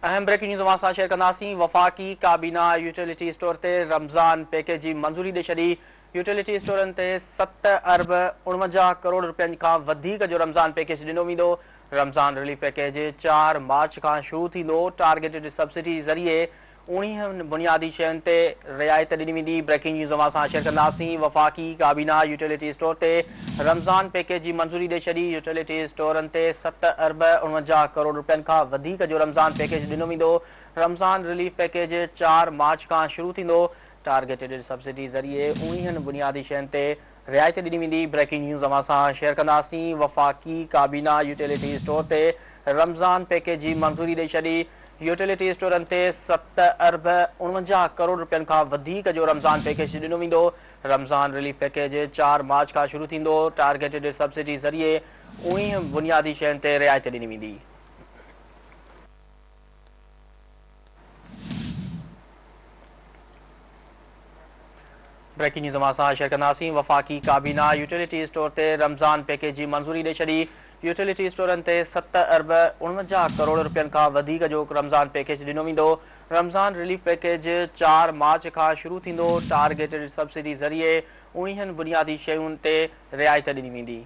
अहम breaking news अवां सां शेयर कंदासीं। वफ़ाक़ी काबीना यूटिलिटी स्टोर ते रमज़ान पैकेज जी मंज़ूरी ॾेई छॾी। यूटिलिटी स्टोरनि ते 7 अरब 49 करोड़ रुपयनि खां वधीक जो रमज़ान पैकेज ॾिनो वेंदो। रमज़ान रिलीफ पैकेज 4 मार्च खां शुरू थींदो। टारगेटेड सब्सिडी ज़रिए 19 बुनियादी शयुनि ते रियायत ॾिनी वेंदी। ब्रेकिंग न्यूज़ अवां सां शेयर कंदासीं। वफ़ाक़ी काबीना यूटिलिटी स्टोर ते रमज़ान पैकेज जी मंज़ूरी ॾेई छॾी। यूटिलिटी स्टोरनि ते 7 अरब 49 करोड़ रुपयनि खां वधीक जो रमज़ान पैकेज ॾिनो वेंदो। रमज़ान रिलीफ पैकेज 4 मार्च खां शुरू थींदो। टारगेटेड सब्सिडी ज़रिए 19 बुनियादी शयुनि ते रियायत ॾिनी वेंदी। ब्रेकिंग न्यूज़ अवां सां शेयर कंदासीं। वफ़ाक़ी काबीना यूटिलिटी स्टोर ते रमज़ान पैकेज जी मंज़ूरी ॾेई छॾी। यूटिलिटी स्टोरनि ते 7 अरब 49 करोड़ रुपयनि खां वधीक जो रमज़ान पैकेज ॾिनो वेंदो। रमज़ान रिलीफ पैकेज 4 मार्च खां शुरू थींदो। टारगेटेड सब्सिडी ज़रिए 19 बुनियादी शयुनि ते रियायत ॾिनी वेंदी। ब्रेकिंग न्यूज़ अवां सां शेयर कंदासीं। वफ़ाक़ी काबीना यूटिलिटी स्टोर ते रमज़ान पैकेज जी मंज़ूरी ॾेई छॾी। यूटिलिटी स्टोरनि ते 7 अरब 49 करोड़ रुपयनि खां वधीक जो रमज़ान पैकेज ॾिनो वेंदो। रमज़ान रिलीफ पैकेज 4 मार्च खां शुरू थींदो। टारगेटेड सब्सिडी ज़रिए 19 बुनियादी शयुनि ते रियायत ॾिनी वेंदी।